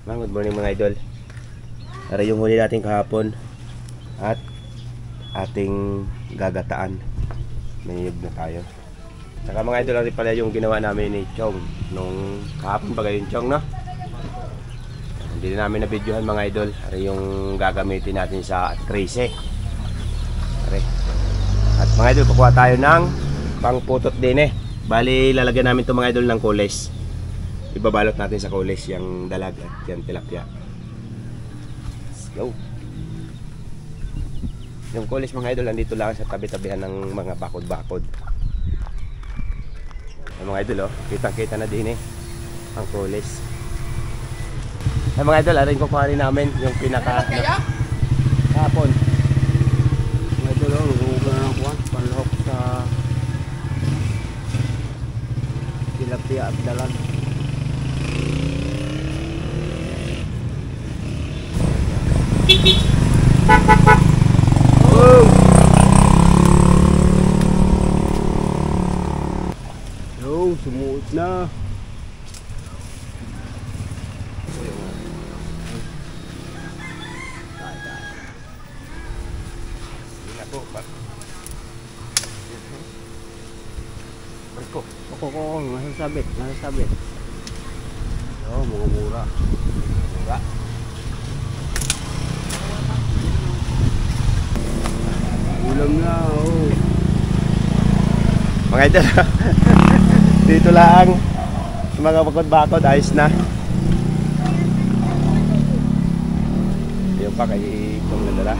Good morning mga idol. Para yung huli natin kahapon at ating gagataan. May na tayo. Saka mga idol, rin pala yung ginawa namin ni Chong nung kahapon bagay yung Chong, no? Hindi na namin na-videohan mga idol. Para yung gagamitin natin sa 13. At mga idol, kukuha tayo ng pangputot din eh. Bali, lalagyan namin itong mga idol ng kulis. Ibabalot natin sa kulis yung dalag at yung tilapia. Let's go. Yung kulis mga idol, nandito lang sa tabi-tabihan ng mga bakod-bakod. Yung mga idol, oh, kitang-kita na din eh ang kulis. Yung mga idol, arin kukuha rin namin yung pinaka hapon. Mga idol, oh, huwag na lang kuha panlahok sa tilapia at dalag. Yo, sumuot na. Ako, nasasabit. Yo, mga mura. Ulam na, oh. Mga idol, dito lang mga bakod-bakod, ayos na. Yung pa kay itong lalala.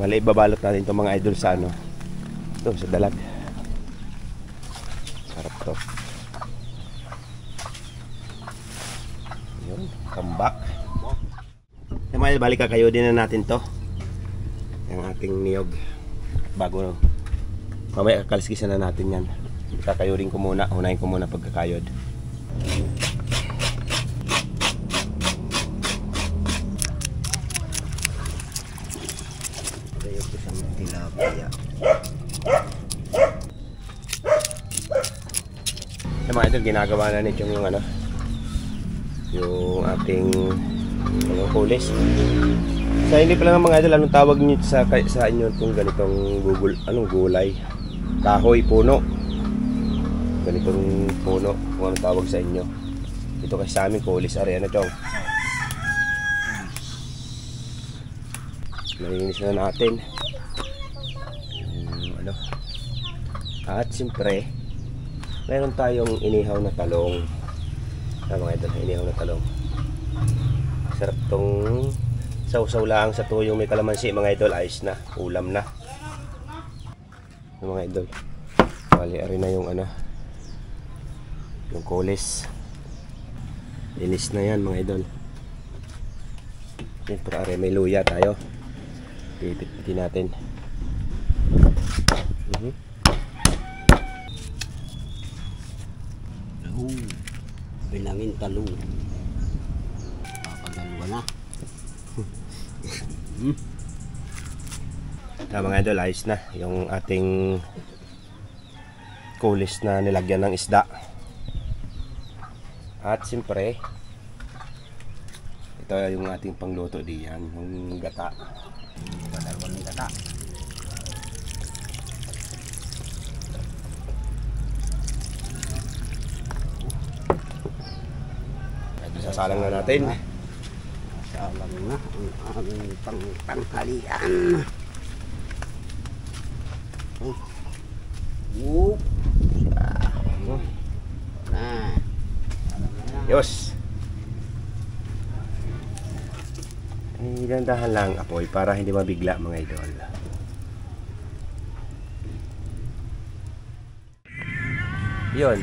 Mali, babalot natin itong mga idol sa ano, ito sa dalag. Sarap to. Yun, tambak. Yung mga idol, balik kakayo din na natin to, yung ating niyog, bago mamaya kakaliskisan na natin yan. Kakayodin ko muna, unahin ko muna pagkakayod. Mga idol, ginagawa na nito yung ano, yung ating mga kulis. Sa hindi pala ng mga idol, anong tawag niyo sa inyo itong ganitong gulay? Kahoy, puno. Ganitong puno, kung anong tawag sa inyo. Ito kasi sa amin, kulis. Ari, ano chong? Nalinis na natin. Ano? At siyempre, meron tayong inihaw na talong. Mga idol, inihaw na talong. Sarap tong sausaw lang sa tuyong may kalamansi mga idol, ayos na, ulam na. Mga idol, bali ari na yung ano, yung kulis. Linis na yan mga idol. Siyempre ari may luya tayo. Pipit-pitin natin. Binangin talong. Kakadalwa na. Mga idol, ayos na yung ating kulis na nilagyan ng isda. At siyempre, ito yung ating pangluto diyan, yung gata. Dalawang gata. Sasalang na natin. Sasalang na ang aming pangtanghalian. Yos. Ilandahan lang apoy para hindi mabigla mga idol. Yun.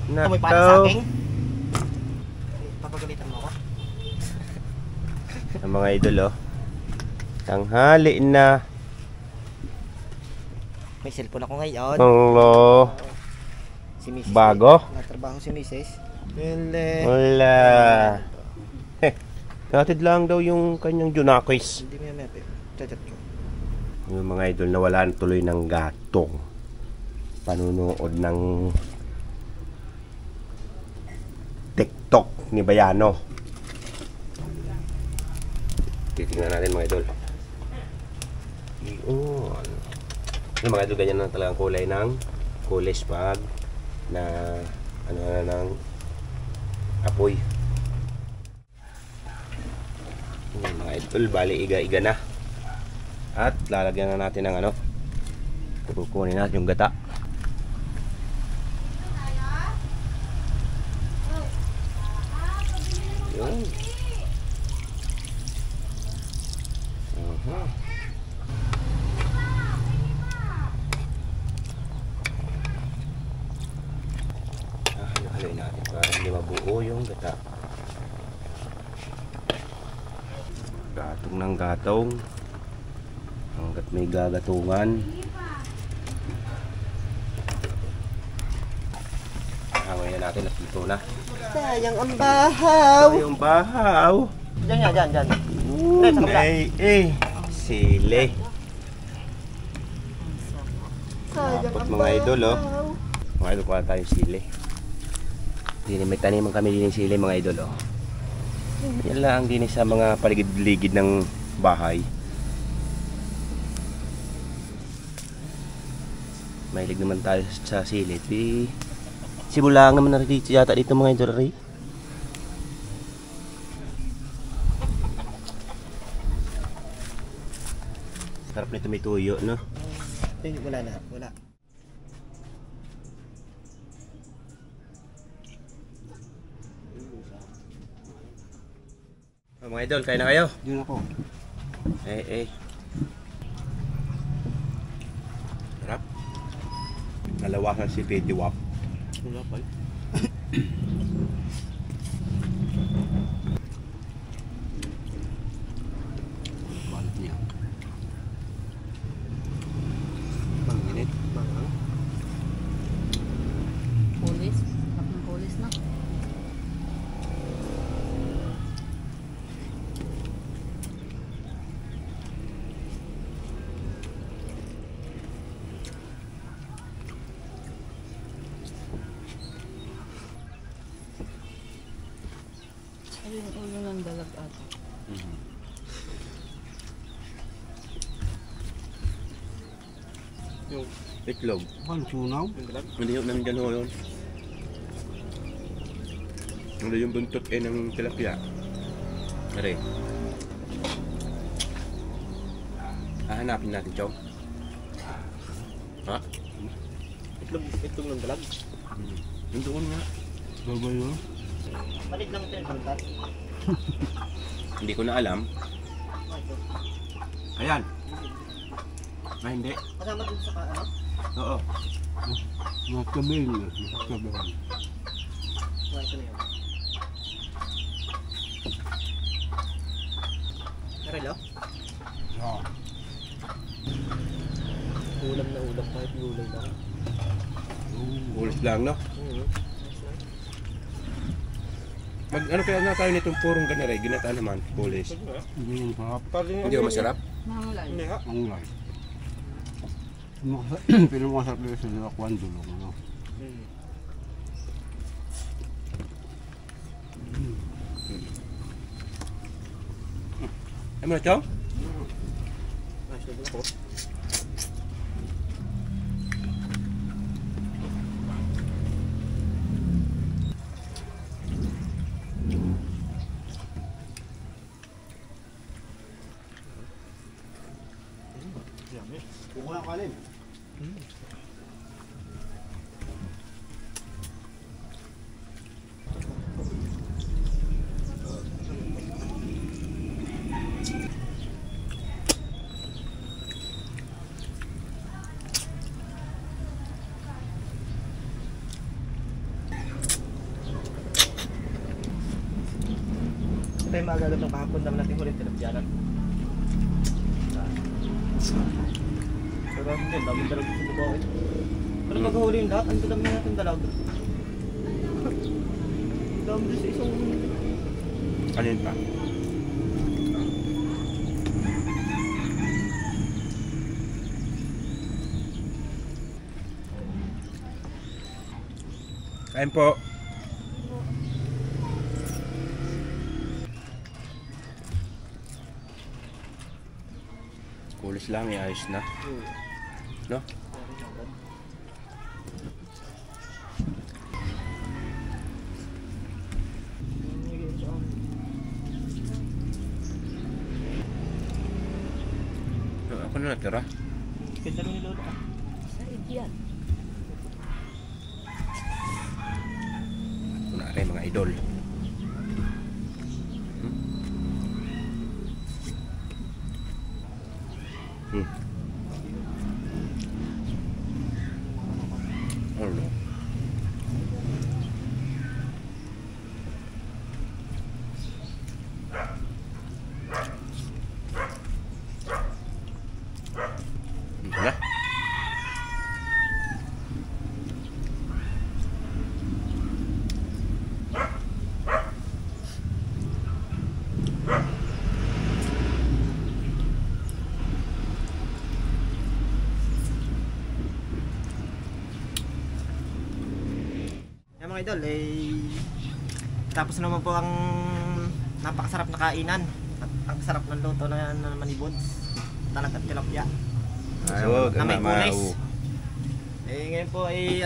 May para sa akin. Papagalitan mo ako. Ang mga idol, oh. Tanghali na. May cellphone ako ngayon. Hello. Si Mrs. Bago? Natrabaho si Mrs. Wala. Hatid lang daw yung kanyang Junakis. Hindi mo yan, chat ko. Yung mga idol nawalan tuloy ng gatong. Panunood ng TikTok ni Bayano. Titingnan natin mga idol. Yun. Yung mga idol ganyan na talagang kulay ng kulay spag na ano na ng apoy. Yung mga idol bali iga-iga na. At lalagyan na natin ng ano. Kukunin natin yung gata. Yun. Halo-haloy natin para hindi mabuo yung gata. Gatong ng gatong. Hanggat may gagatungan. Hangay na natin at ito na. Sayang ang bahaw. Ito yung bahaw. Diyan. Sili. Sayang Dapat ang mga idol, oh. bahaw. Mga idol, kuha tayong sili. May taniman kami din ng sili mga idol, oh. Yan lang din sa mga paligid-ligid ng bahay. Mahilig naman tayo sa sili. Sibulang naman na dito yata dito mga idol, Ray. Sarap nito may tuyo, no? Wala na, wala. Oh, mga idol, kain na kayo? Yun ako. Sarap. Nalawasan si Pedi Wap. Wala pa. Balat niya. Manginit. Mangang. Pulis. Bakang pulis na. Ay, yung ulo ng dalag ata. Yung itlog. Ano, sunaw? Hindi yung nandyan ho yun. Ano yung buntot ng tilapia. Aray. Hahanapin natin, Chow. Ha? Itlog ng dalag. Yung doon nga. Babay yun. Balik lang ito yung dalag. Hindi ko na alam. Ayan. Ah, hindi. Kasama dun sa ano? Oo. Nakabil. Nakabil. Wala ito na yun. Karelo? Oo. Ulam na ulam kahit gulay lang. Ulit lang, no? Mag ano kaya na tayo nitong purong ganaray, ginataan naman, pulis. Hindi yung sarap. Hindi ba masarap? Mahulay. Ang ulay. Pinamasarap nila sa Dilakwan dulong. Ano? Ay mo na, Chow? Wala kanin. Ito yung magagat ng kahapon naman natin ulit tinapyanan. Pero hindi, daming dalag sa bubaw. Pero maghuli yung lahat, ang dami natin dalag. Dami doon sa isang... Ano yun pa? Kain po. Kulis lang, ayos na. No? Ako na natira. Ganda rin ni Lola. Sa yan. Kunwari mga idol. Ano? Wala. Yan mga idol, tapos naman po ang napakasarap na kainan. At ang sarap ng luto na naman ni Bods. Talag at tilapia. So, Na may ganda, kulis. Ngayon po ay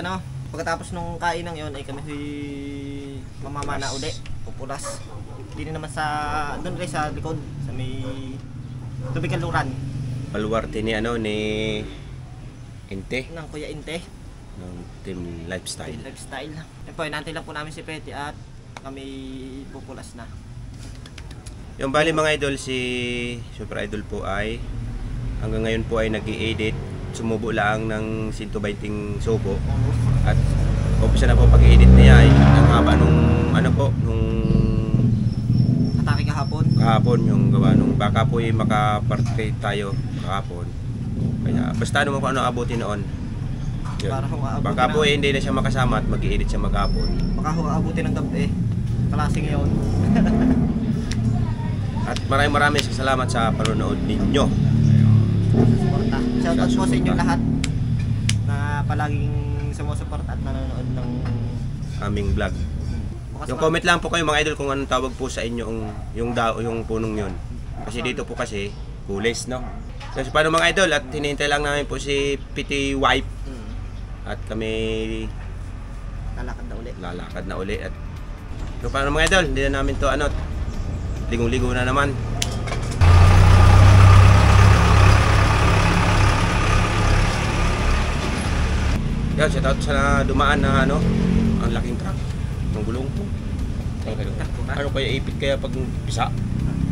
pagkatapos nung kainang yon ay kami mamamana uli, pupulas. Dito naman doon rin sa likod, sa may tubig kaluran Baluarte ni ni Inte ng Kuya Inte, ng Team Lifestyle. lifestyle. Yan po, inantay lang po namin si Petty at kami pupulas na. Yung bali mga idol, si Super Idol po ay hanggang ngayon po ay nag-i-edit. Sumubo lang ng 120 subo. At umpisa na po pag-edit niya ay ang haba nung nung Atake kahapon yung gawa nung baka po ay makaparticipate tayo kahapon. Kaya basta ano mo kung ano abutin noon. Yun. Para kung aabutin Baka po hindi na siya makasama at mag-i-edit siya maghapon. baka aabutin ng gabi. Klaseng yun. At maraming salamat sa panonood ninyo. Suporta. Shoutout po sa inyong lahat na palaging sumusuporta at nanonood ng Aming vlog. bukas Yung comment lang po kayo mga idol kung anong tawag po sa inyo yung punong yun. Kasi dito po kasi kulis, no? So paano mga idol, at hinihintay lang namin po si Pity Wife at kami lalakad lalakad na uli. na uli. At so paano mga idol, hindi na namin to ligong-ligo na naman. Yan, shout out sa dumaan na ang laking truck ng gulong po. Ano kaya ipit kaya pag pisa?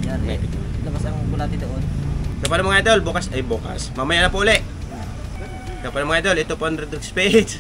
Yan eh. Labas ang bulati doon. So paano mga idol, bukas, mamaya na po uli. So paano mga idol, ito po ang Red Dog Spades.